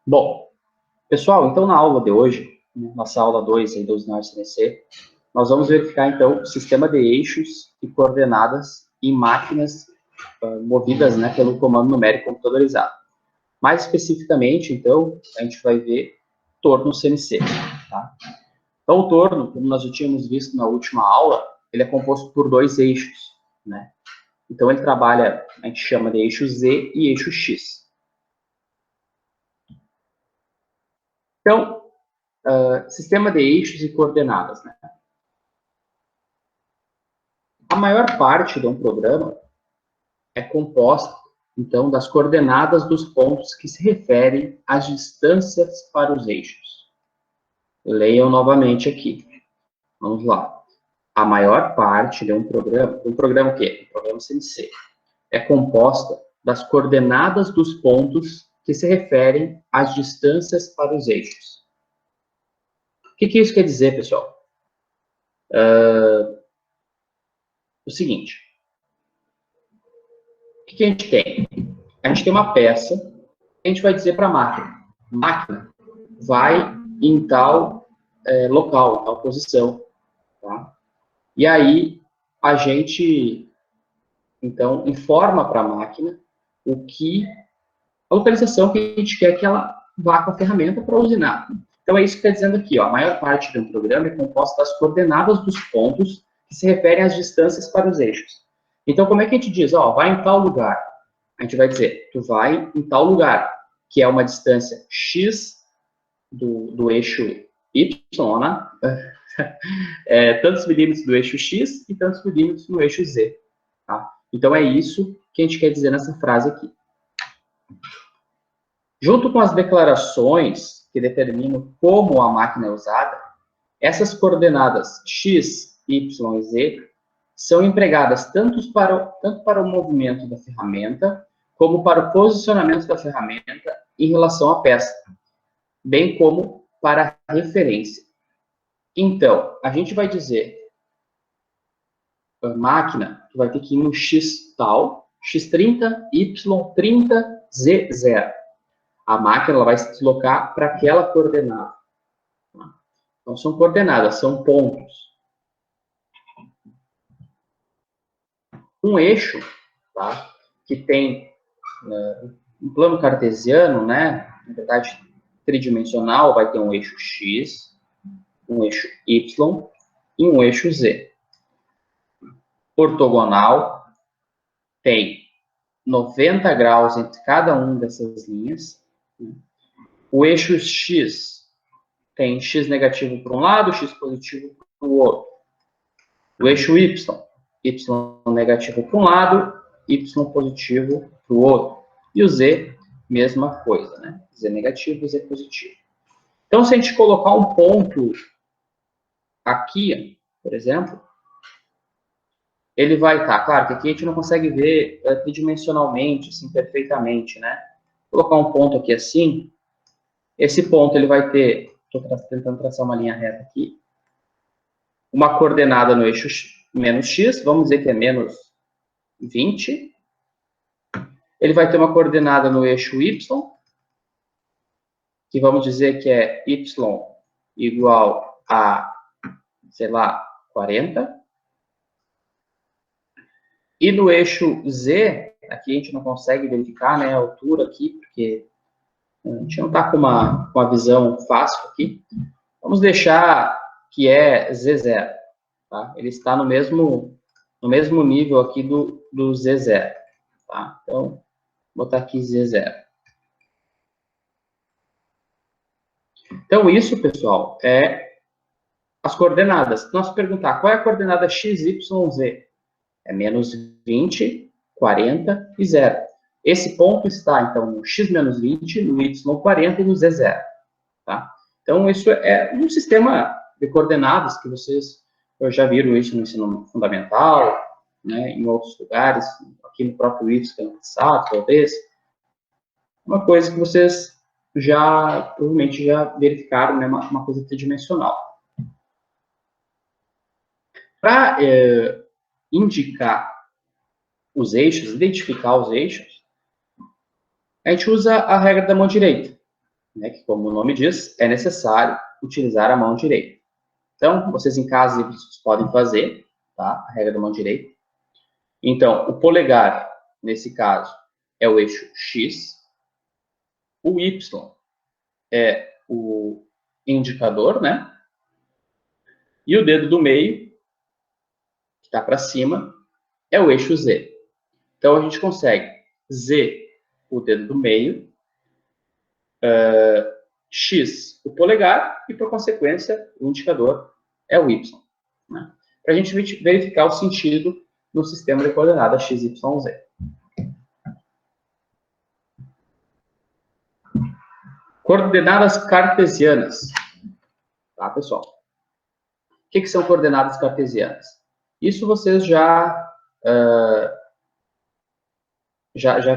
Bom, pessoal, então na aula de hoje, nossa aula 2 aí do Usinal CNC, nós vamos verificar então o sistema de eixos e coordenadas em máquinas movidas, né, pelo comando numérico computadorizado. Mais especificamente, então, a gente vai ver torno CNC. Tá? Então, o torno, como nós já tínhamos visto na última aula, ele é composto por dois eixos. Né? Então, ele trabalha, a gente chama de eixo Z e eixo X. Então, sistema de eixos e coordenadas. Né? A maior parte de um programa é composta, então, das coordenadas dos pontos que se referem às distâncias para os eixos. Leiam novamente aqui. Vamos lá. A maior parte de um programa o quê? Um programa CNC, é composta das coordenadas dos pontos que se referem às distâncias para os eixos. O que isso quer dizer, pessoal? O seguinte. O que a gente tem? A gente tem uma peça, a gente vai dizer para a máquina vai em tal local, tal posição. Tá? E aí, a gente, então, informa para a máquina a localização que a gente quer que ela vá com a ferramenta para usinar. Então, é isso que está dizendo aqui. Ó, a maior parte de um programa é composta das coordenadas dos pontos que se referem às distâncias para os eixos. Então, como é que a gente diz? Ó, vai em tal lugar. A gente vai dizer, tu vai em tal lugar, que é uma distância x do eixo y, né? Tantos milímetros do eixo x e tantos milímetros no eixo z. Tá? Então, é isso que a gente quer dizer nessa frase aqui. Junto com as declarações que determinam como a máquina é usada, essas coordenadas x, y e z são empregadas tanto para o movimento da ferramenta, como para o posicionamento da ferramenta em relação à peça, bem como para a referência. Então, a gente vai dizer, a máquina vai ter que ir no x tal, x30, y30, z0. A máquina ela vai se deslocar para aquela coordenada. Então, são coordenadas, são pontos. Um eixo, tá, que tem um plano cartesiano, né, na verdade, tridimensional, vai ter um eixo X, um eixo Y e um eixo Z. Ortogonal tem 90 graus entre cada uma dessas linhas. O eixo X tem X negativo para um lado, X positivo para o outro. O eixo Y, Y negativo para um lado, Y positivo para o outro. E o Z, mesma coisa, né? Z negativo, Z positivo. Então, se a gente colocar um ponto aqui, por exemplo, ele vai estar, claro que aqui a gente não consegue ver tridimensionalmente, assim, perfeitamente, né? Vou colocar um ponto aqui assim, esse ponto ele vai ter, estou tentando traçar uma linha reta aqui, uma coordenada no eixo menos x, vamos dizer que é menos 20. Ele vai ter uma coordenada no eixo y, que vamos dizer que é y igual a, sei lá, 40. E no eixo z, aqui a gente não consegue verificar, né, a altura aqui, porque a gente não está com uma visão fácil aqui. Vamos deixar que é z0. Tá? Ele está no mesmo nível aqui do z0. Tá? Então, vou botar aqui z0. Então, isso, pessoal, é as coordenadas. Se nós perguntar qual é a coordenada x, y, z, é menos 20, 40 e 0. Esse ponto está, então, no x menos 20, no y 40 e no z 0. Tá? Então, isso é um sistema de coordenadas que vocês já viram isso no ensino fundamental, né, em outros lugares, aqui no próprio IFSC, que é no passado, talvez. Uma coisa que vocês provavelmente já verificaram, né, uma coisa tridimensional. Para indicar os eixos, identificar os eixos, a gente usa a regra da mão direita. né, que, como o nome diz, é necessário utilizar a mão direita. Então, vocês em casa vocês podem fazer, tá? A regra da mão direita. Então, o polegar, nesse caso, é o eixo X. O Y é o indicador, né? E o dedo do meio, que está para cima, é o eixo Z. Então, a gente consegue Z, o dedo do meio, X, o polegar, e, por consequência, o indicador é o Y. Né? Para a gente verificar o sentido no sistema de coordenadas X, Y, Z. Coordenadas cartesianas. Tá, pessoal? O que são coordenadas cartesianas? Isso vocês já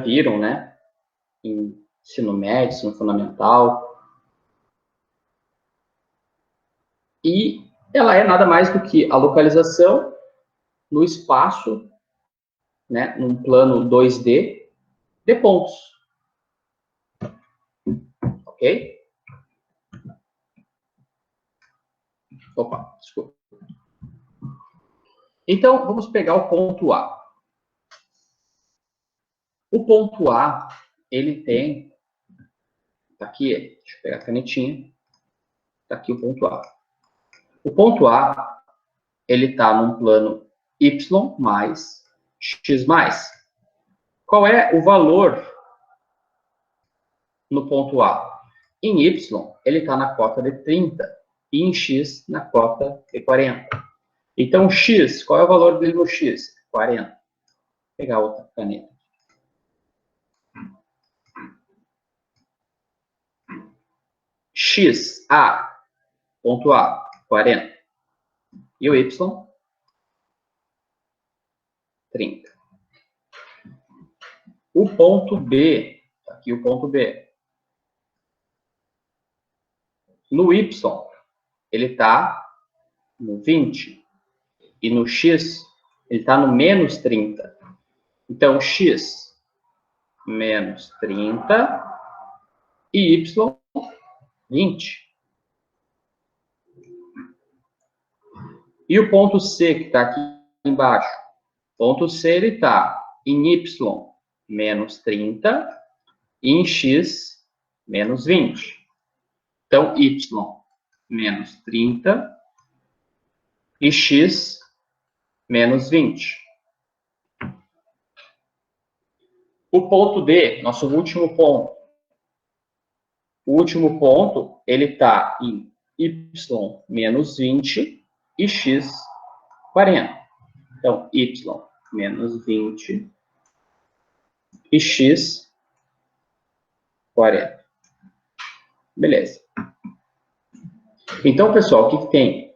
viram, né? Em ensino médio, ensino fundamental. E ela é nada mais do que a localização no espaço, né, num plano 2D, de pontos. Ok? Opa, desculpa. Então, vamos pegar o ponto A. O ponto A, ele tem... Tá aqui, deixa eu pegar a canetinha. Tá aqui o ponto A. O ponto A, ele está num plano y mais x mais. Qual é o valor no ponto A? Em y, ele está na cota de 30 e em x na cota de 40. Então, x, qual é o valor dele no x? 40. Vou pegar outra caneta. X, A, ponto A, 40. E o y, 30. O ponto B, aqui o ponto B. No y, ele está no 20. E no x, ele está no menos 30. Então, x menos 30 e y 20. E o ponto C, que está aqui embaixo? O ponto C, ele está em y menos 30 e em x menos 20. Então, y menos 30 e x menos 20. O ponto D, nosso último ponto. O último ponto, ele está em y menos 20 e x 40. Então, y menos 20 e x 40. Beleza. Então, pessoal, o que tem?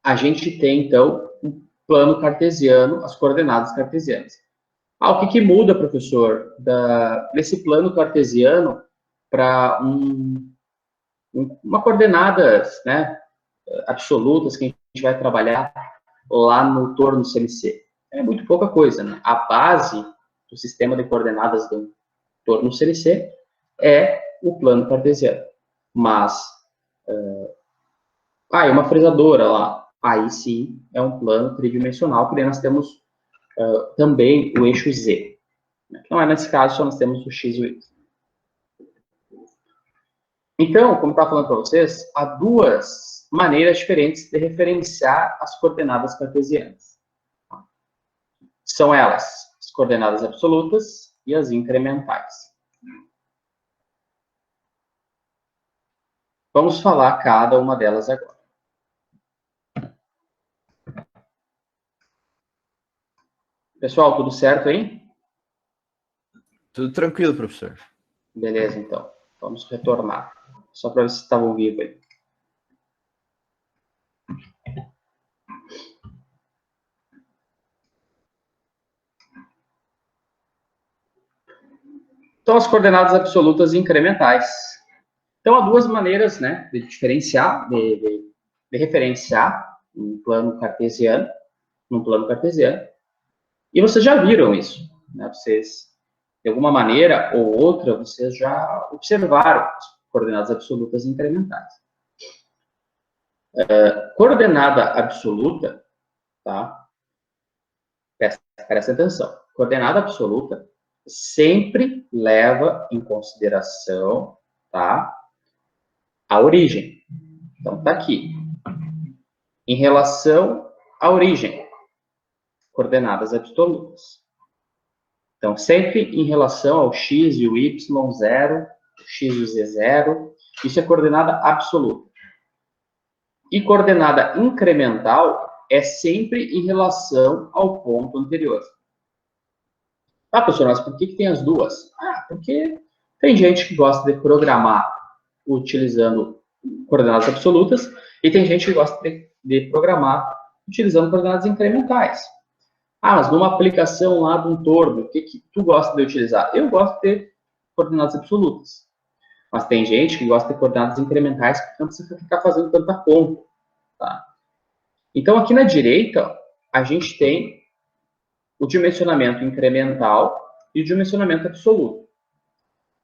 A gente tem, então, um plano cartesiano, as coordenadas cartesianas. O que muda, professor, desse plano cartesiano para uma coordenadas, né, absolutas que a gente vai trabalhar lá no torno CLC? É muito pouca coisa, né? A base do sistema de coordenadas do torno CLC é o plano cartesiano. Mas, é uma fresadora lá. Aí sim, é um plano tridimensional, porque nós temos também o eixo Z. Não é nesse caso, só nós temos o X e o Y. Então, como eu estava falando para vocês, há duas maneiras diferentes de referenciar as coordenadas cartesianas. São elas as coordenadas absolutas e as incrementais. Vamos falar cada uma delas agora. Pessoal, tudo certo aí? Tudo tranquilo, professor. Beleza, então. Vamos retornar. Só para ver se estava ao vivo aí. Então, as coordenadas absolutas e incrementais. Então, há duas maneiras, né, de diferenciar, de referenciar um plano cartesiano, num plano cartesiano. E vocês já viram isso, né? Vocês, de alguma maneira ou outra, vocês já observaram coordenadas absolutas e incrementais. Coordenada absoluta, tá? Presta atenção. Coordenada absoluta sempre leva em consideração, tá, a origem. Então, tá aqui. Em relação à origem, coordenadas absolutas. Então, sempre em relação ao x e o y, 0, o x e o z, 0, isso é coordenada absoluta. E coordenada incremental é sempre em relação ao ponto anterior. Ah, professor, mas por que tem as duas? Ah, porque tem gente que gosta de programar utilizando coordenadas absolutas e tem gente que gosta de programar utilizando coordenadas incrementais. Ah, mas numa aplicação lá de um torno, o que tu gosta de utilizar? Eu gosto de coordenadas absolutas. Mas tem gente que gosta de coordenadas incrementais, porque não precisa ficar fazendo tanta conta. Tá? Então, aqui na direita, a gente tem o dimensionamento incremental e o dimensionamento absoluto.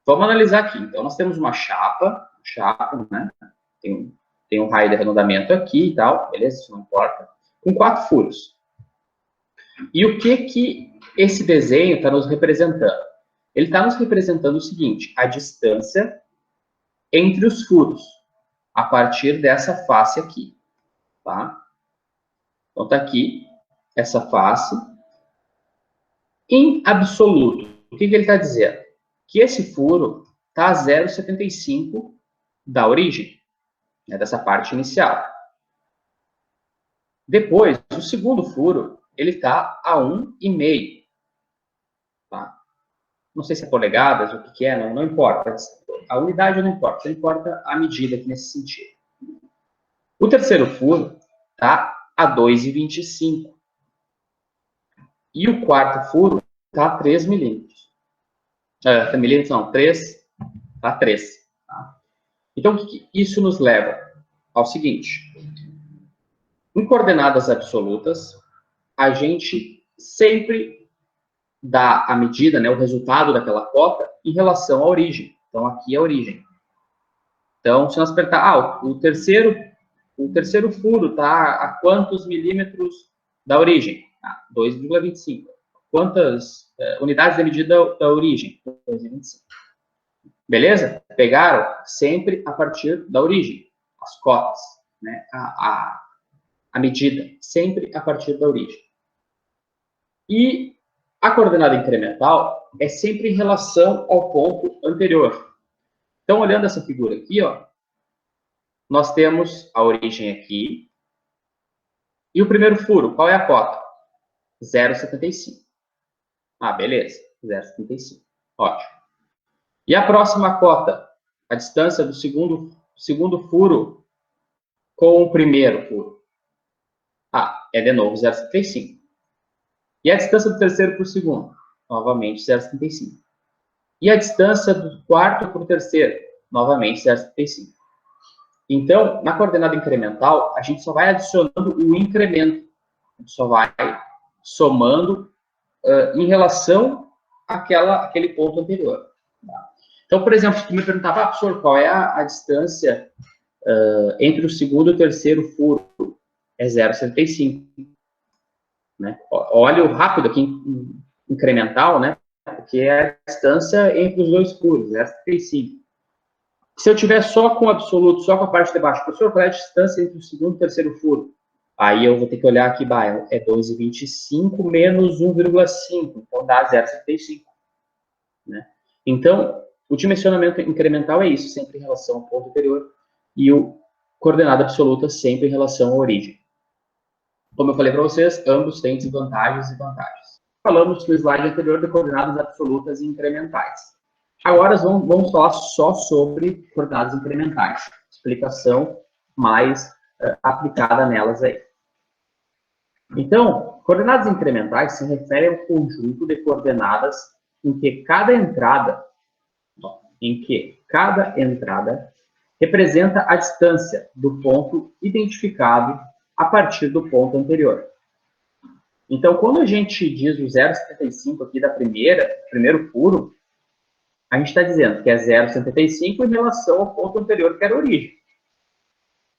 Vamos analisar aqui. Então, nós temos uma chapa, né? Tem um raio de arredondamento aqui e tal, beleza? Isso não importa. Com 4 furos. E o que esse desenho está nos representando? Ele está nos representando o seguinte, a distância entre os furos, a partir dessa face aqui, tá? Então, está aqui, essa face. Em absoluto, o que ele está dizendo? Que esse furo está a 0,75 da origem, né, dessa parte inicial. Depois, o segundo furo, ele está a 1,5. Tá? Não sei se é polegadas, o que é, não importa. A unidade não importa, só importa a medida aqui nesse sentido. O terceiro furo está a 2,25. E o quarto furo está a 3 milímetros. Milímetros não, 3, está a 3. Tá? Então, o que isso nos leva ao seguinte. Em coordenadas absolutas, a gente sempre dá a medida, né, o resultado daquela cota em relação à origem. Então, aqui é a origem. Então, se nós apertar, o terceiro furo está a quantos milímetros da origem? 2,25. Quantas unidades de medida da origem? 2,25. Beleza? Pegaram sempre a partir da origem, as cotas, né? A medida, sempre a partir da origem. E a coordenada incremental é sempre em relação ao ponto anterior. Então, olhando essa figura aqui, ó, nós temos a origem aqui. E o primeiro furo, qual é a cota? 0,75. Ah, beleza. 0,75. Ótimo. E a próxima cota? A distância do segundo furo com o primeiro furo. Ah, é de novo 0,75. E a distância do terceiro para o segundo? Novamente 0,75. E a distância do quarto para o terceiro? Novamente 0,75. Então, na coordenada incremental, a gente só vai adicionando o incremento. A gente só vai somando em relação àquele ponto anterior. Tá? Então, por exemplo, se tu me perguntava, professor, qual é a distância entre o segundo e o terceiro furo? É 0,75. Né? Olha o rápido aqui, incremental, né? Porque é a distância entre os dois furos, 0,75. Se eu tiver só com o absoluto, só com a parte de baixo, professor, qual é a distância entre o segundo e o terceiro furo? Aí eu vou ter que olhar aqui, é 2,25 menos 1,5, então dá 0,75. Né? Então, o dimensionamento incremental é isso, sempre em relação ao ponto anterior, e o coordenada absoluta sempre em relação à origem. Como eu falei para vocês, ambos têm desvantagens e vantagens. Falamos no slide anterior de coordenadas absolutas e incrementais. Agora vamos falar só sobre coordenadas incrementais. Explicação mais aplicada nelas aí. Então, coordenadas incrementais se referem ao conjunto de coordenadas em que cada entrada representa a distância do ponto identificado a partir do ponto anterior. Então, quando a gente diz o 0,75 aqui primeiro furo, a gente está dizendo que é 0,75 em relação ao ponto anterior, que era a origem.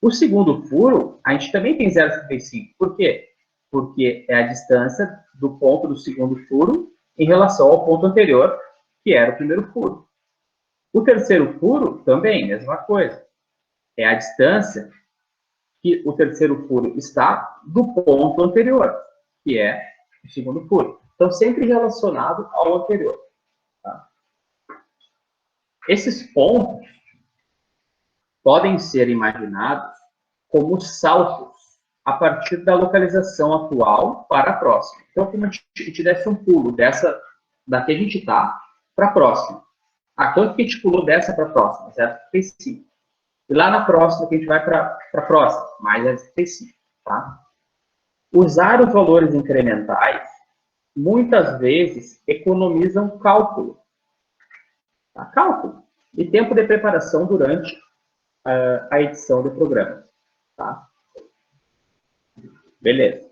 O segundo furo, a gente também tem 0,75. Por quê? Porque é a distância do ponto do segundo furo em relação ao ponto anterior, que era o primeiro furo. O terceiro furo, também, mesma coisa. É a distância que o terceiro furo está do ponto anterior, que é o segundo furo. Então, sempre relacionado ao anterior. Tá? Esses pontos podem ser imaginados como saltos a partir da localização atual para a próxima. Então, como a gente desse um pulo da que a gente está para a próxima. Quanto que a gente pulou dessa para a próxima? 0,35. E lá na próxima, que a gente vai para a próxima, mais 0,35. Tá? Usar os valores incrementais, muitas vezes, economizam cálculo. Tá? Cálculo. E tempo de preparação durante a edição do programa. Tá? Beleza.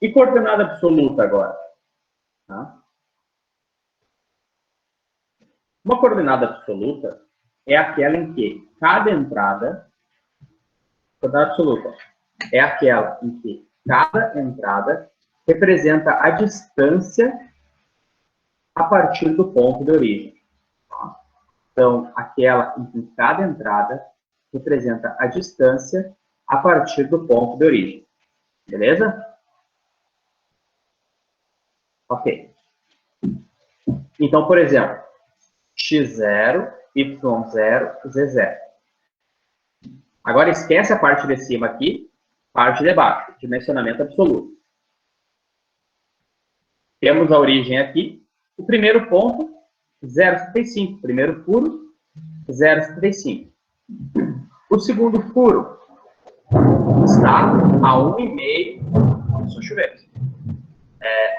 E coordenada absoluta agora? Tá? Uma coordenada absoluta é aquela em que cada entrada, coordenada absoluta, é aquela em que cada entrada representa a distância a partir do ponto de origem. Tá? Então, aquela em que cada entrada representa a distância a partir do ponto de origem. Beleza? Ok. Então, por exemplo, x0, y0, z0. Agora esquece a parte de cima aqui, parte de baixo, dimensionamento absoluto. Temos a origem aqui, o primeiro ponto, 0,75, primeiro furo, 0,75. O segundo furo está a 1,5, só chover,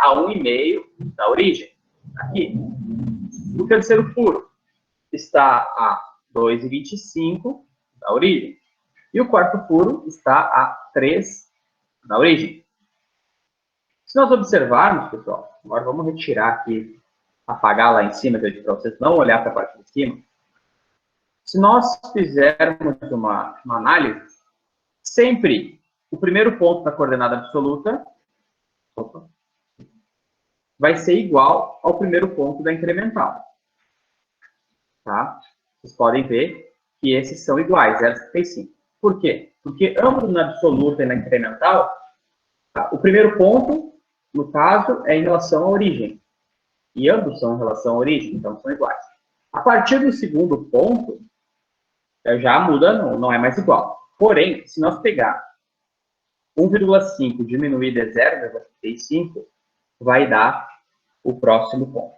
a 1,5 da origem, aqui. O terceiro furo está a 2,25 da origem. E o quarto furo está a 3 da origem. Se nós observarmos, pessoal, agora vamos retirar aqui, apagar lá em cima, para vocês não olhar para a parte de cima. Se nós fizermos uma análise, sempre o primeiro ponto da coordenada absoluta vai ser igual ao primeiro ponto da incremental. Tá? Vocês podem ver que esses são iguais, 0,75. Por quê? Porque ambos na absoluta e na incremental, tá? O primeiro ponto, no caso, é em relação à origem. E ambos são em relação à origem, então são iguais. A partir do segundo ponto, já muda, não é mais igual. Porém, se nós pegar 1,5 diminuir de 0,75, vai dar o próximo ponto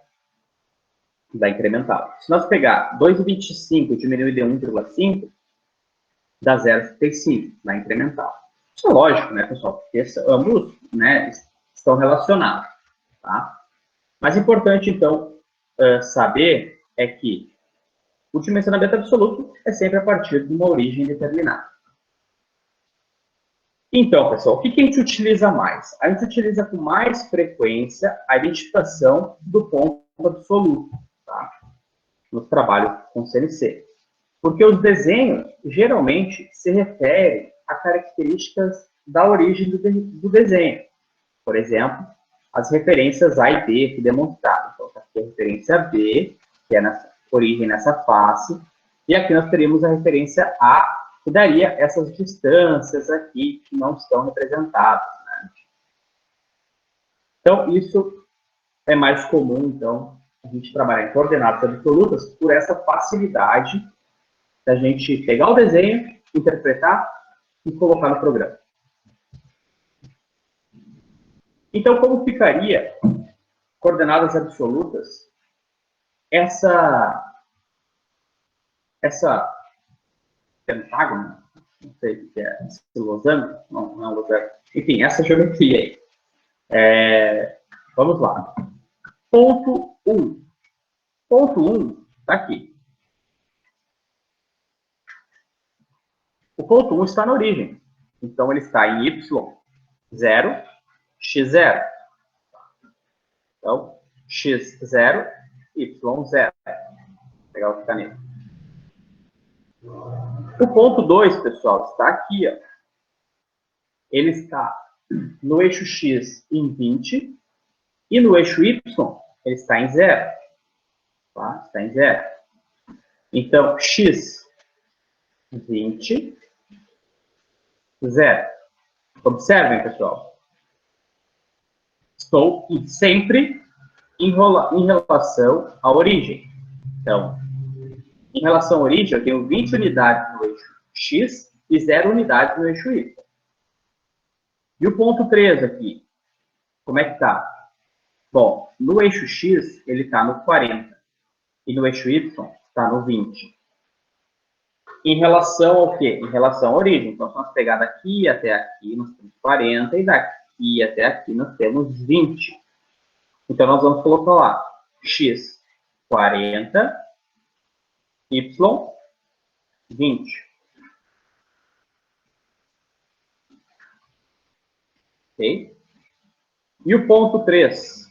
da incremental. Se nós pegar 2,25 diminuir de 1,5, dá 0,75 na incremental. Isso é lógico, né, pessoal? Porque ambos, né, estão relacionados. Tá? Mas importante, então, saber é que o dimensionamento absoluto é sempre a partir de uma origem determinada. Então, pessoal, o que a gente utiliza mais? A gente utiliza com mais frequência a identificação do ponto absoluto, tá? Nos trabalhos com CNC. Porque os desenhos, geralmente, se referem a características da origem do desenho. Por exemplo, as referências A e B que demonstraram. Então, aqui a referência B, que é nessa origem nessa face, e aqui nós teríamos a referência A, que daria essas distâncias aqui que não estão representadas. Né? Então, isso é mais comum, então, a gente trabalhar em coordenadas absolutas por essa facilidade da gente pegar o desenho, interpretar e colocar no programa. Então, como ficaria coordenadas absolutas essa pentágono, não sei o que é, esse losango, não é um losango, enfim, essa geometria aí. Vamos lá. Ponto 1. Ponto 1 está aqui. O ponto 1 está na origem. Então, ele está em y0, x0. Então, x 0, y 0. Vou pegar outra caneta. O ponto 2, pessoal, está aqui, ó. Ele está no eixo x em 20 e no eixo y ele está em 0. Tá? Está em 0. Então, x 20, 0. Observem, pessoal. Estou sempre em relação à origem. Então, em relação à origem, eu tenho 20 unidades no eixo x e 0 unidades no eixo y. E o ponto 3 aqui, como é que está? Bom, no eixo x, ele está no 40. E no eixo y, está no 20. Em relação ao quê? Em relação à origem. Então, se nós pegar daqui até aqui, nós temos 40. E daqui até aqui, nós temos 20. Então, nós vamos colocar lá x 40, y 20. Ok? E o ponto 3?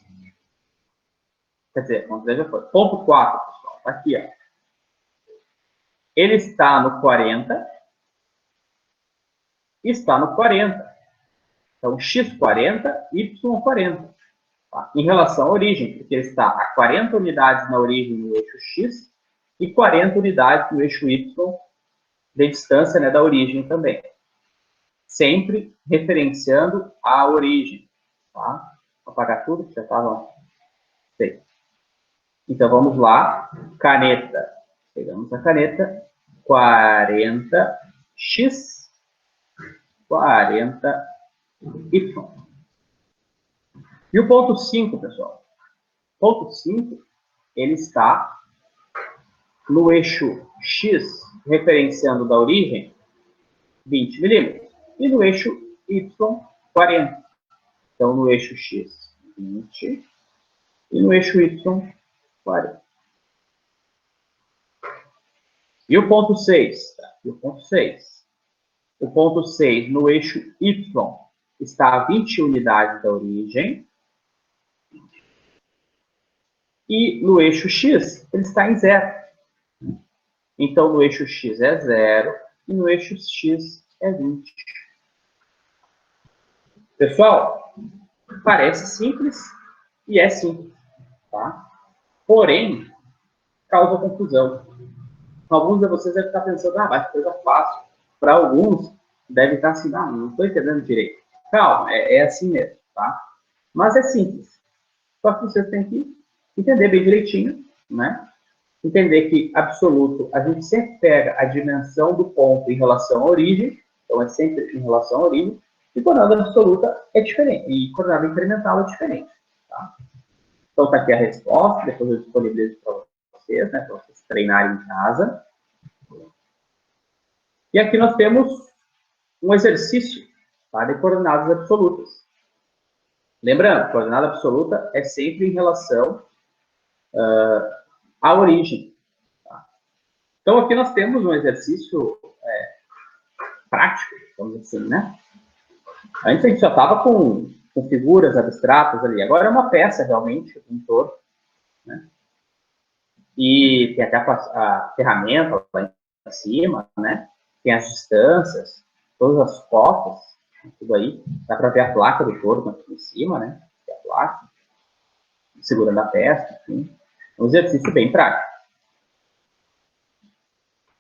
Quer dizer, ponto 3 já foi. Ponto 4, pessoal. Está aqui, ó. Ele está no 40 e está no 40. Então, x40, y40. Tá? Em relação à origem, porque ele está a 40 unidades na origem no eixo x e 40 unidades no eixo y de distância, né, da origem também. Sempre referenciando a origem. Tá? Vou apagar tudo, que já estava feito. Então, vamos lá. Caneta. Pegamos a caneta. 40x, 40y. E o ponto 5, pessoal? O ponto 5, ele está no eixo x, referenciando da origem, 20 milímetros. E no eixo y, 40. Então, no eixo x, 20. E no eixo y, 40. E o ponto 6? Tá? E o ponto 6. O ponto 6, no eixo y, está a 20 unidades da origem. E no eixo x, ele está em 0. Então, no eixo x é 0 e no eixo x é 20. Pessoal, parece simples e é simples, tá? Porém, causa confusão. Alguns de vocês devem estar pensando, vai ser coisa fácil. Para alguns, deve estar assim, não estou entendendo direito. Calma, é assim mesmo, tá? Mas é simples. Só que vocês têm que entender bem direitinho, né? Entender que absoluto, a gente sempre pega a dimensão do ponto em relação à origem, então é sempre em relação à origem, e coordenada absoluta é diferente, e coordenada incremental é diferente, tá? Então tá aqui a resposta, depois eu disponibilizo para vocês, né, para vocês treinarem em casa. E aqui nós temos um exercício, tá, de coordenadas absolutas. Lembrando, coordenada absoluta é sempre em relação à origem. Tá? Então, aqui nós temos um exercício prático, vamos dizer assim, né? Antes a gente já estava com figuras abstratas ali. Agora é uma peça, realmente, um todo. Né? E tem até a ferramenta lá em cima, né? Tem as distâncias, todas as fotos, tudo aí. Dá para ver a placa do corpo aqui em cima, né? A placa, segurando a peça, enfim. Um exercício bem prático.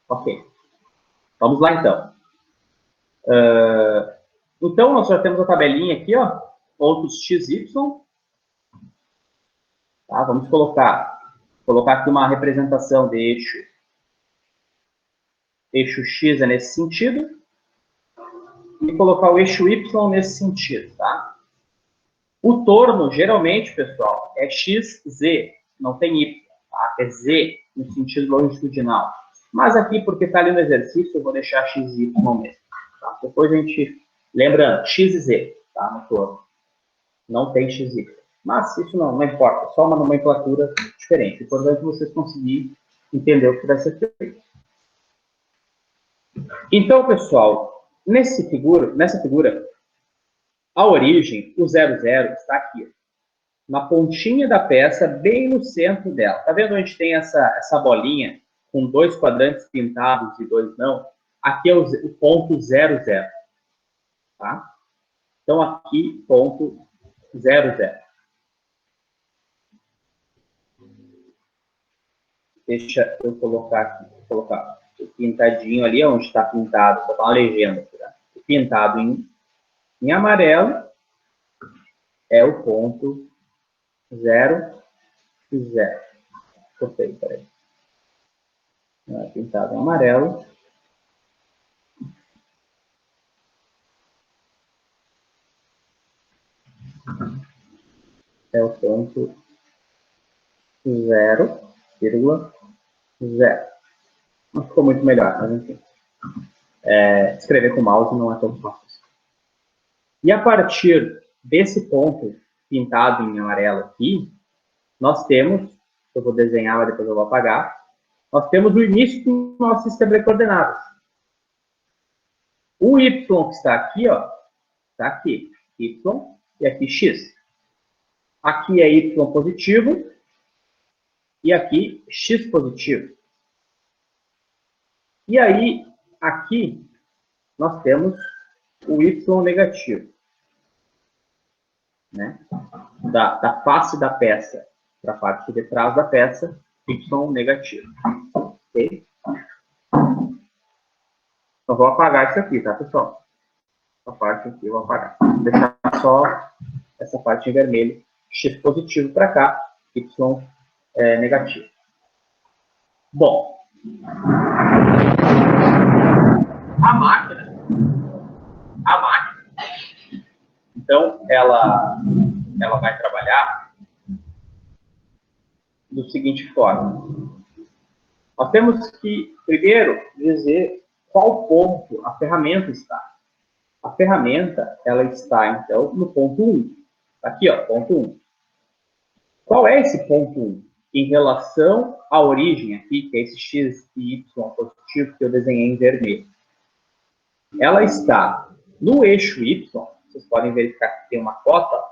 Ok. Vamos lá, então. Então, nós já temos a tabelinha aqui, ó. Pontos x, y. Tá? Vamos colocar aqui uma representação de eixo. Eixo x é nesse sentido. E colocar o eixo y nesse sentido, tá? O torno, geralmente, pessoal, é x, z. Não tem y, tá? É z no sentido longitudinal. Mas aqui, porque está ali no exercício, eu vou deixar x e y mesmo. Tá? Depois a gente lembra x e z, tá? No torno. Não tem x e y. Mas isso não importa, só uma nomenclatura diferente. O importante é vocês conseguirem entender o que vai ser feito. Então, pessoal, nessa figura, a origem, o 00 está aqui. na pontinha da peça, bem no centro dela. Tá vendo onde tem essa bolinha com 2 quadrantes pintados e 2 não? Aqui é o ponto 00, tá? Então, aqui, ponto 00. Deixa eu colocar aqui, vou colocar o pintadinho ali, onde está pintado, vou botar uma legenda aqui, tá? O pintado em amarelo é o ponto 00. Cortei, peraí. Pintado em amarelo. É o ponto 0,0. Não ficou muito melhor, mas enfim. Escrever com mouse não é tão fácil. E a partir desse ponto pintado em amarelo aqui, nós temos, eu vou desenhar, mas depois eu vou apagar, nós temos o início do nosso sistema de coordenadas. O Y que está aqui, ó, está aqui, Y, e aqui X. Aqui é Y positivo, e aqui X positivo. E aí, aqui, nós temos o Y negativo, né? Da face da peça para a parte de trás da peça, Y negativo. Ok? Então, vou apagar isso aqui, tá, pessoal? Essa parte aqui eu vou apagar. Vou deixar só essa parte em vermelho. X positivo para cá, Y negativo. Bom, a máquina, então, ela vai trabalhar da seguinte forma. Nós temos que, primeiro, dizer qual ponto a ferramenta está. A ferramenta, ela está, então, no ponto 1. Aqui, ó, ponto 1. Qual é esse ponto 1? Em relação à origem aqui, que é esse X e Y positivo que eu desenhei em vermelho. Ela está no eixo Y, vocês podem verificar que tem uma cota,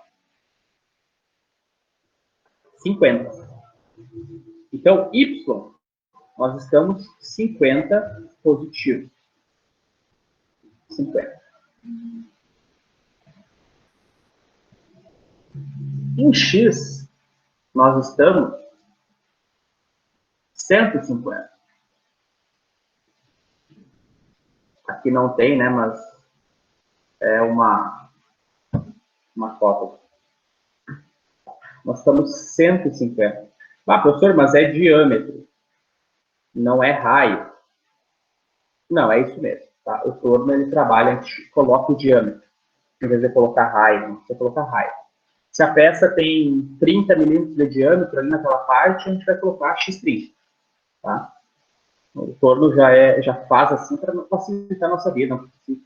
50. Então, Y, nós estamos 50 positivo. 50. Em X, nós estamos 150. Aqui não tem, né, mas é uma cota. Nós estamos 150. Ah, professor, mas é diâmetro. Não é raio. Não, é isso mesmo. Tá? O torno, ele trabalha, a gente coloca o diâmetro. Em vez de colocar raio, não precisa colocar raio. Se a peça tem 30 milímetros de diâmetro ali naquela parte, a gente vai colocar X30. Tá? O torno já faz assim para facilitar a nossa vida,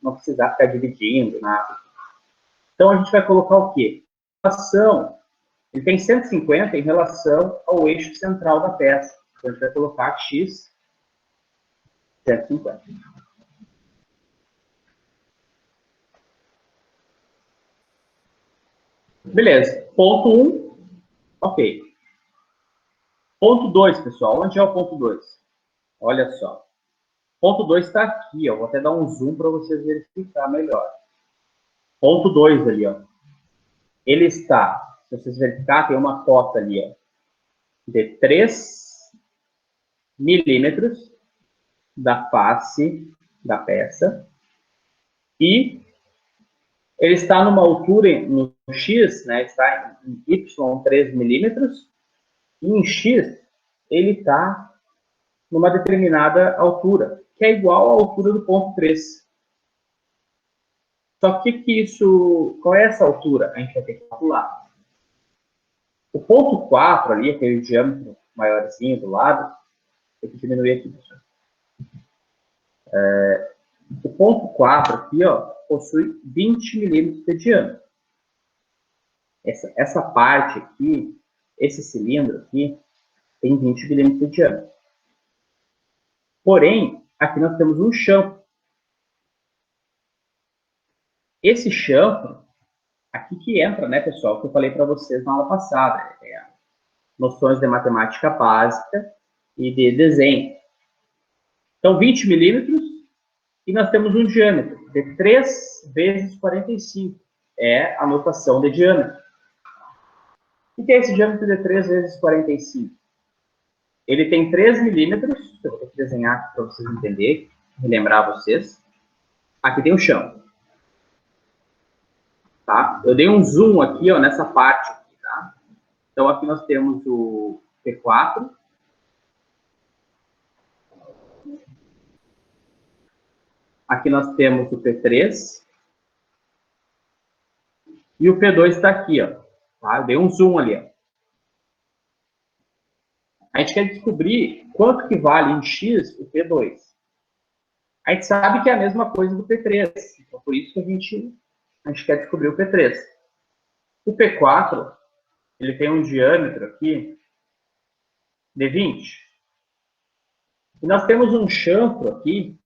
não precisar ficar dividindo, nada. Então, a gente vai colocar o quê? Ele tem 150 em relação ao eixo central da peça. Então, a gente vai colocar X 150. Beleza. Ponto 1, ok. Ponto 2, pessoal. Onde é o ponto 2? Olha só. Ponto 2 está aqui, ó. Vou até dar um zoom para vocês verificar melhor. Ponto 2 ali, ó. Ele está, se vocês verificar, tem uma cota ali, ó, de 3 milímetros da face da peça. E ele está numa altura, no X, né, está em Y 3 milímetros. E em X, ele está numa determinada altura, que é igual à altura do ponto 3. Só que qual é essa altura? A gente vai ter que calcular. O ponto 4 ali, aquele diâmetro maiorzinho do lado, tem que diminuir aqui, pessoal. O ponto 4 aqui, ó, possui 20 milímetros de diâmetro. Essa parte aqui, esse cilindro aqui, tem 20 milímetros de diâmetro. Porém, aqui nós temos um chanfro. Esse chanfro, aqui que entra, né, pessoal, que eu falei para vocês na aula passada, noções de matemática básica e de desenho. Então, 20 milímetros, e nós temos um diâmetro de 3 vezes 45. É a notação de diâmetro. O que é esse diâmetro de 3 vezes 45? Ele tem 3 milímetros, eu vou ter que desenhar aqui para vocês entenderem, relembrar vocês. Aqui tem o chão. Tá? Eu dei um zoom aqui, ó, nessa parte. Aqui, tá? Então, aqui nós temos o P4. Aqui nós temos o P3. E o P2 está aqui, ó. Tá? Eu dei um zoom ali, ó. A gente quer descobrir quanto que vale em X o P2. A gente sabe que é a mesma coisa do P3. Então, por isso que a gente quer descobrir o P3. O P4, ele tem um diâmetro aqui de 20. E nós temos um chanfro aqui,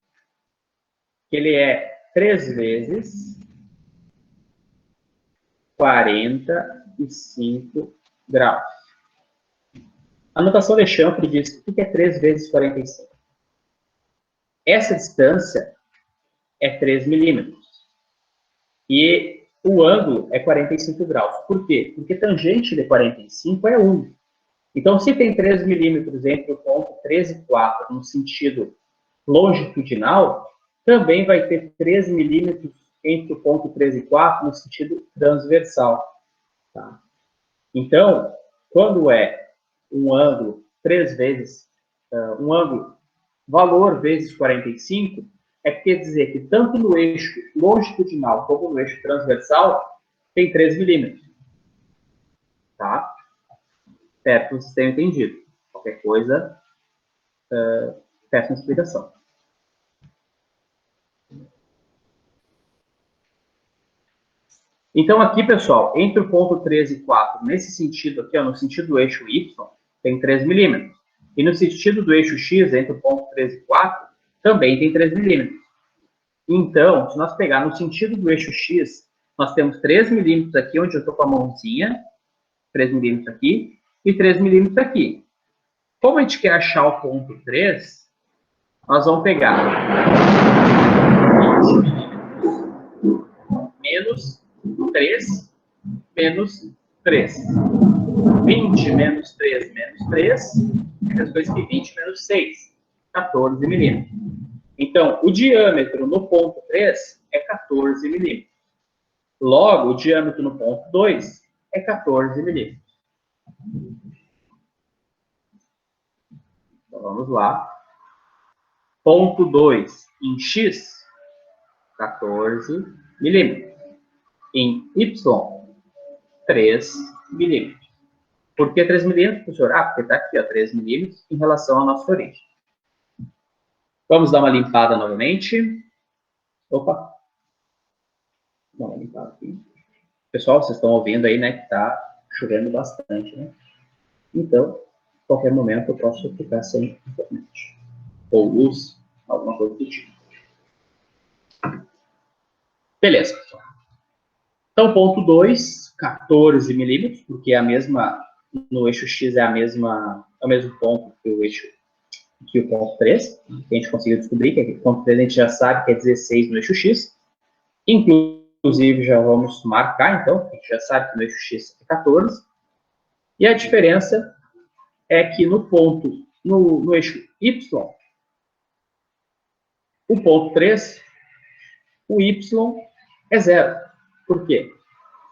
que ele é 3 vezes 45 graus. A notação de chanfro diz o que é 3 vezes 45. Essa distância é 3 milímetros. E o ângulo é 45 graus. Por quê? Porque tangente de 45 é 1. Então, se tem 3 milímetros entre o ponto 3 e 4 no sentido longitudinal, também vai ter 3 milímetros entre o ponto 3 e 4 no sentido transversal. Tá? Então, quando é um ângulo 3 vezes, um ângulo valor vezes 45, quer dizer que tanto no eixo longitudinal como no eixo transversal tem 3 milímetros. Tá? Espero que vocês tenham entendido. Qualquer coisa, peço uma explicação. Então, aqui, pessoal, entre o ponto 3 e 4, nesse sentido aqui, ó, no sentido do eixo Y, tem 3 milímetros. E no sentido do eixo X, entre o ponto 3 e 4, também tem 3 milímetros. Então, se nós pegar no sentido do eixo X, nós temos 3 milímetros aqui, onde eu estou com a mãozinha, 3 milímetros aqui, e 3 milímetros aqui. Como a gente quer achar o ponto 3, nós vamos pegar 20 milímetros menos 3 menos 3. 20 menos 3 menos 3 é a mesma coisa que 20 menos 6, 14 milímetros. Então, o diâmetro no ponto 3 é 14 milímetros. Logo, o diâmetro no ponto 2 é 14 milímetros. Então, vamos lá. Ponto 2 em X, 14 milímetros. Em Y, 3 milímetros. Por que 3 milímetros, professor? Ah, porque está aqui, ó, 3 milímetros em relação à nossa origem. Vamos dar uma limpada novamente. Opa. Dá uma limpada aqui. Pessoal, vocês estão ouvindo aí, né, que está chovendo bastante, né? Então, a qualquer momento eu posso ficar sem internet. Ou luz, alguma coisa do tipo. Beleza, pessoal. Então, ponto 2, 14 milímetros, porque é a mesma, no eixo X é o mesmo ponto que o eixo, que o ponto 3, que a gente conseguiu descobrir, que o ponto 3 a gente já sabe que é 16 no eixo X. Inclusive, já vamos marcar, então, a gente já sabe que no eixo X é 14. E a diferença é que no ponto, no eixo Y, o ponto 3, o Y é 0. Por quê?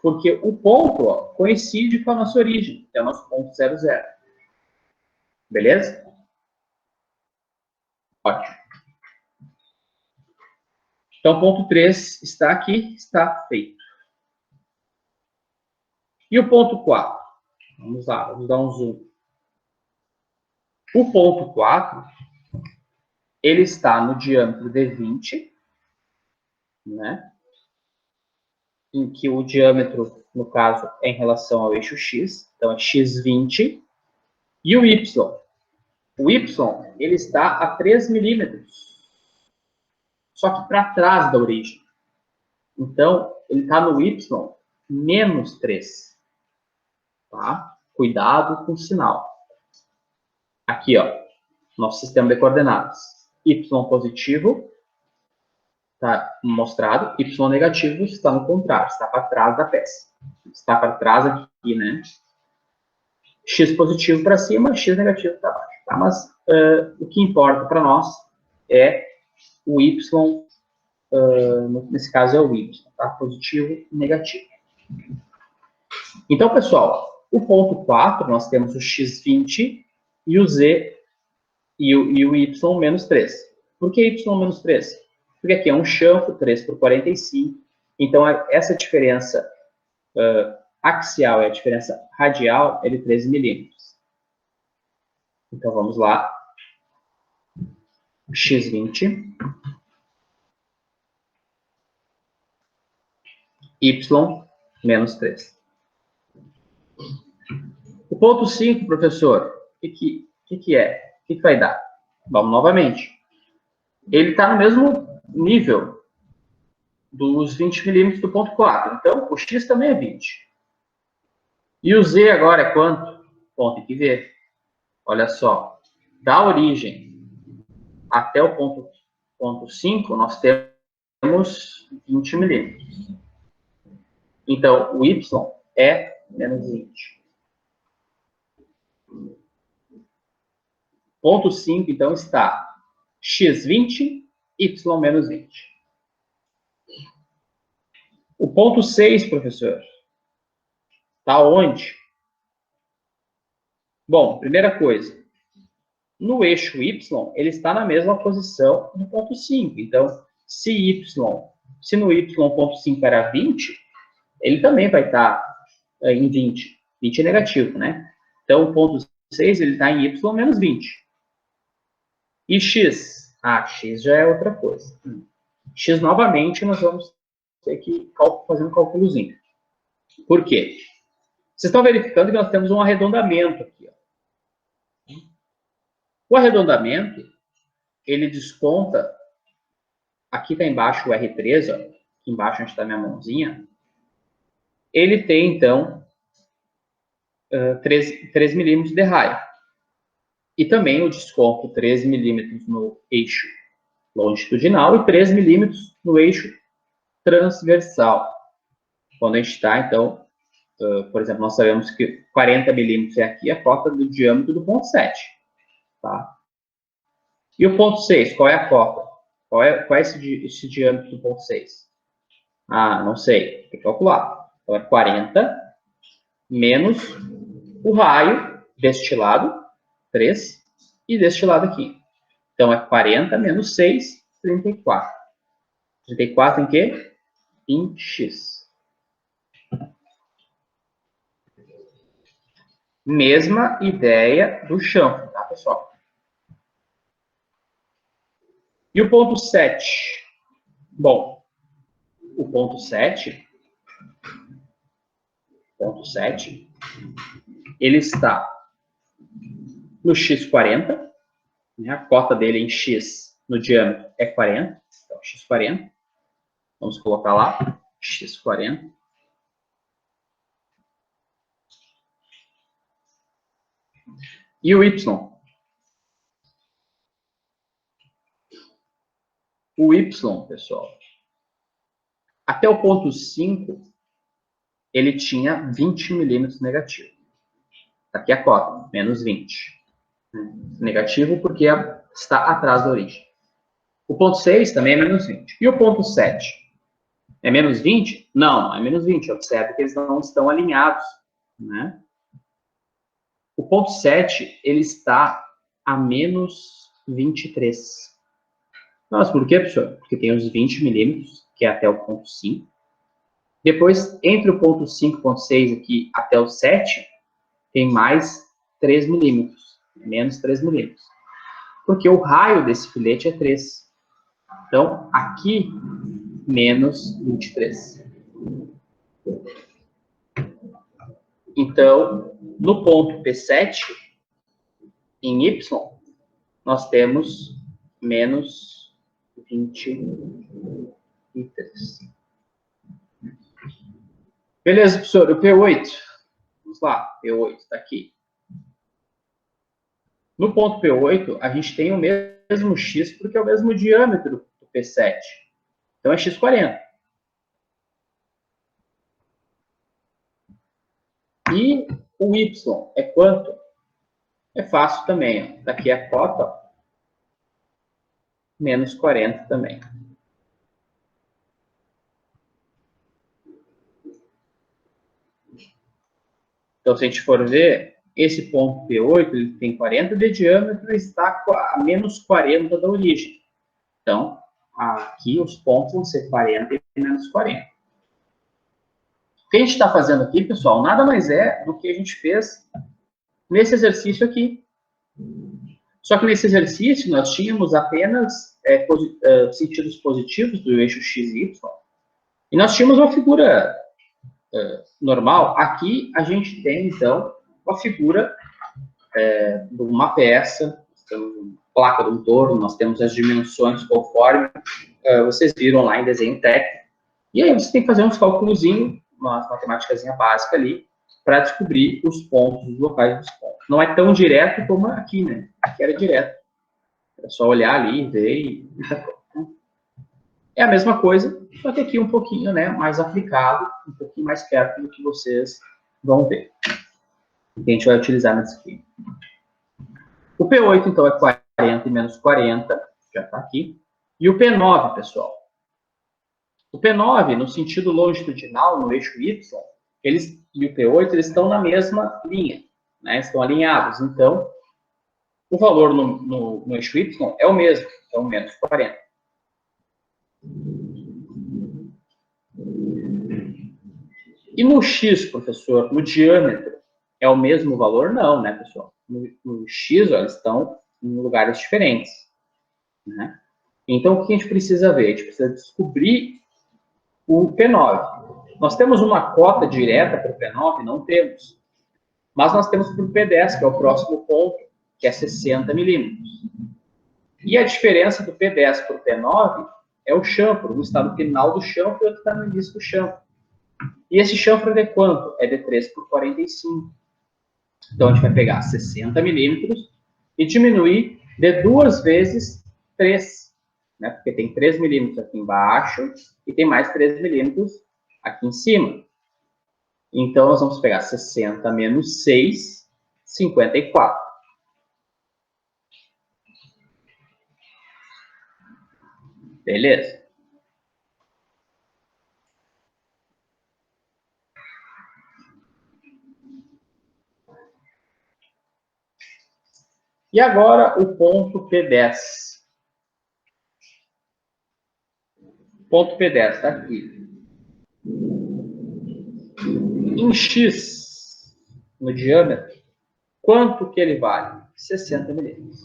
Porque o ponto, ó, coincide com a nossa origem, que é o nosso ponto 0, 0. Beleza? Ótimo. Então, ponto 3 está aqui, está feito. E o ponto 4? Vamos lá, vamos dar um zoom. O ponto 4, ele está no diâmetro de 20, né? Em que o diâmetro, no caso, é em relação ao eixo X, então é x20, e o Y. O Y, ele está a 3 milímetros, só que para trás da origem. Então, ele está no Y menos 3. Tá? Cuidado com o sinal. Aqui, ó, nosso sistema de coordenadas. Y positivo está mostrado, Y negativo está no contrário, está para trás da peça. Está para trás aqui, né? X positivo para cima, X negativo para baixo. Tá? Mas o que importa para nós é o Y, nesse caso é o Y, tá? Positivo e negativo. Então, pessoal, o ponto 4, nós temos o x20 e o z e o y menos 3. Por que y menos 3? Porque aqui é um chanfro, 3 por 45. Então, essa diferença axial e a diferença radial é de 13 milímetros. Então, vamos lá. X20 y menos 3. O ponto 5, professor, o que é? O que vai dar? Vamos novamente. Ele está no mesmo nível dos 20 milímetros do ponto 4. Então, o x também é 20. E o z agora é quanto? Bom, tem que ver. Olha só. Da origem até o ponto 5, nós temos 20 milímetros. Então, o y é menos 20. Ponto 5, então, está x20, y menos 20. O ponto 6, professor, está onde? Bom, primeira coisa, no eixo y, ele está na mesma posição do ponto 5. Então, se no y ponto 5 era 20, ele também vai estar em 20. 20 é negativo, né? Então, o ponto 6, ele está em y menos 20. E x? Ah, x já é outra coisa. X, novamente, nós vamos ter que fazer um cálculozinho. Por quê? Vocês estão verificando que nós temos um arredondamento aqui. Ó. O arredondamento, ele desconta, aqui está embaixo o R3, ó, aqui embaixo onde está minha mãozinha, ele tem, então, 3 milímetros de raio. E também o desconto 3 milímetros no eixo longitudinal e 3 milímetros no eixo transversal. Quando a gente está, então, por exemplo, nós sabemos que 40 milímetros é aqui a cota do diâmetro do ponto 7. Tá? E o ponto 6, qual é a cota? Qual é esse diâmetro do ponto 6? Ah, não sei, tem que calcular. Então, é 40 menos o raio deste lado, 3, e deste lado aqui. Então, é 40 menos 6, 34. 34 em quê? Em x. Mesma ideia do chanfro, tá, pessoal? E o ponto 7? Bom, o ponto 7, ele está no x40, né? A cota dele em x no diâmetro é 40, então x40. Vamos colocar lá, x40. E o y? O y, pessoal, até o ponto 5, ele tinha 20 milímetros negativo. Aqui é a cota, menos 20. Negativo porque está atrás da origem. O ponto 6 também é menos 20. E o ponto 7? É menos 20? Não, não é menos 20. Observe que eles não estão alinhados, né? O ponto 7, ele está a menos 23. Nossa, por quê, professor? Porque tem os 20 milímetros, que é até o ponto 5. Depois, entre o ponto 5 e o ponto 6 aqui até o 7, tem mais 3 milímetros, menos 3 milímetros. Porque o raio desse filete é 3. Então, aqui, menos 23. Então, no ponto P7, em Y, nós temos menos 23. Beleza, professor, o P8. Vamos lá, P8 está aqui. No ponto P8, a gente tem o mesmo X, porque é o mesmo diâmetro do P7. Então, é X40. E o Y é quanto? É fácil também. Ó. Daqui a cota, ó, menos 40 também. Então, se a gente for ver, esse ponto P8, ele tem 40 de diâmetro e está a menos 40 da origem. Então, aqui os pontos vão ser 40 e menos 40. O que a gente está fazendo aqui, pessoal, nada mais é do que a gente fez nesse exercício aqui. Só que nesse exercício nós tínhamos apenas sentidos positivos do eixo x e y, e nós tínhamos uma figura normal. Aqui a gente tem, então, uma figura de uma peça, placa de um torno, nós temos as dimensões conforme vocês viram lá em desenho técnico. E aí você tem que fazer uns cálculos, uma matemática básica ali, para descobrir os pontos, os locais dos pontos. Não é tão direto como aqui, né? Aqui era direto. Era só olhar ali, ver e tá pronto. É a mesma coisa, só que aqui um pouquinho, né, mais aplicado, um pouquinho mais perto do que vocês vão ver. Que a gente vai utilizar nesse aqui. O P8, então, é 40 e menos 40, já está aqui. E o P9, pessoal? O P9, no sentido longitudinal, no eixo Y, e o P8, eles estão na mesma linha, né? Estão alinhados. Então, o valor no eixo Y é o mesmo, então menos 40. E no X, professor, no diâmetro, é o mesmo valor? Não, né, pessoal? No X, ó, eles estão em lugares diferentes, né? Então, o que a gente precisa ver? A gente precisa descobrir o P9. Nós temos uma cota direta para o P9? Não temos. Mas nós temos para o P10, que é o próximo ponto, que é 60 milímetros. E a diferença do P10 para o P9 é o chanfro, o estado final do chanfro e o outro está no início do chanfro. E esse chanfro é de quanto? É de 3 por 45. Então, a gente vai pegar 60 milímetros e diminuir de 2 vezes 3, né? Porque tem 3 milímetros aqui embaixo e tem mais 3 milímetros aqui em cima. Então, nós vamos pegar 60 menos 6, 54. Beleza? E agora o ponto P10. Ponto P10 está aqui. Em X, no diâmetro, quanto que ele vale? 60 milímetros.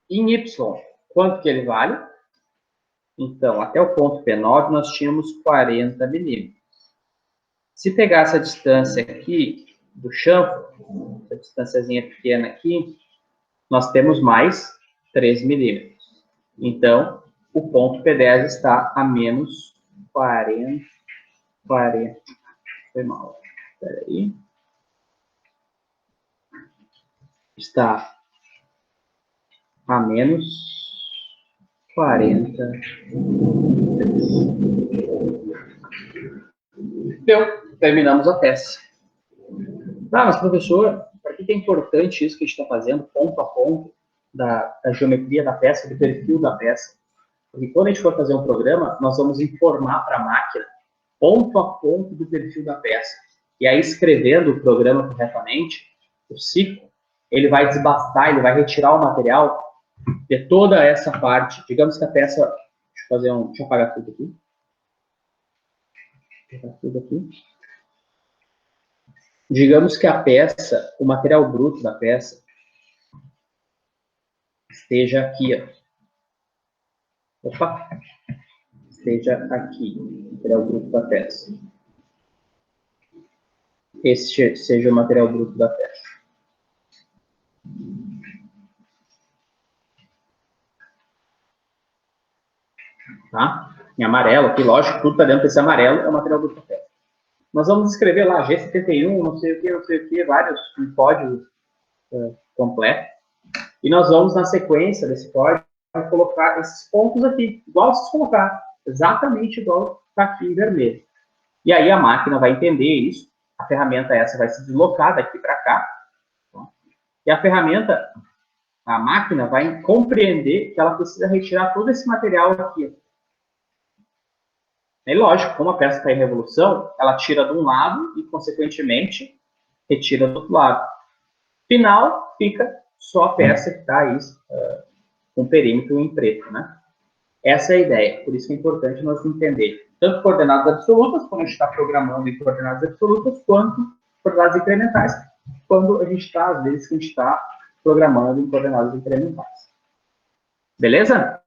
Em Y, quanto que ele vale? Então, até o ponto P9, nós tínhamos 40 milímetros. Se pegar essa distância aqui do chanfro, essa distânciazinha pequena aqui, nós temos mais 3 milímetros. Então, o ponto P10 está a menos 40. Foi mal. Espera aí. Está a menos 40. Então, terminamos a peça. Ah, mas professor, para que é importante isso que a gente está fazendo, ponto a ponto, da geometria da peça, do perfil da peça? Porque quando a gente for fazer um programa, nós vamos informar para a máquina ponto a ponto do perfil da peça. E aí, escrevendo o programa corretamente, o ciclo, ele vai desbastar, ele vai retirar o material de toda essa parte. Digamos que a peça... Deixa eu apagar tudo aqui. Digamos que a peça, o material bruto da peça, esteja aqui, ó. Opa! Esteja aqui, o material bruto da peça. Esse seja o material bruto da peça. Tá? em amarelo, aqui, lógico, tudo está dentro desse amarelo, é o material do processo. Nós vamos escrever lá G71, não sei o que, vários códigos completos. E nós vamos, na sequência desse código, colocar esses pontos aqui, igual vocês colocaram, exatamente igual está aqui em vermelho. E aí a máquina vai entender isso, a ferramenta essa vai se deslocar daqui para cá, tá? E a ferramenta, a máquina vai compreender que ela precisa retirar todo esse material aqui. É lógico, como a peça está em revolução, ela tira de um lado e, consequentemente, retira do outro lado. Final, fica só a peça que está aí com o perímetro em preto, né? Essa é a ideia, por isso que é importante nós entender tanto coordenadas absolutas, quando a gente está programando em coordenadas absolutas, quanto coordenadas incrementais, quando a gente está, às vezes, que a gente está programando em coordenadas incrementais. Beleza?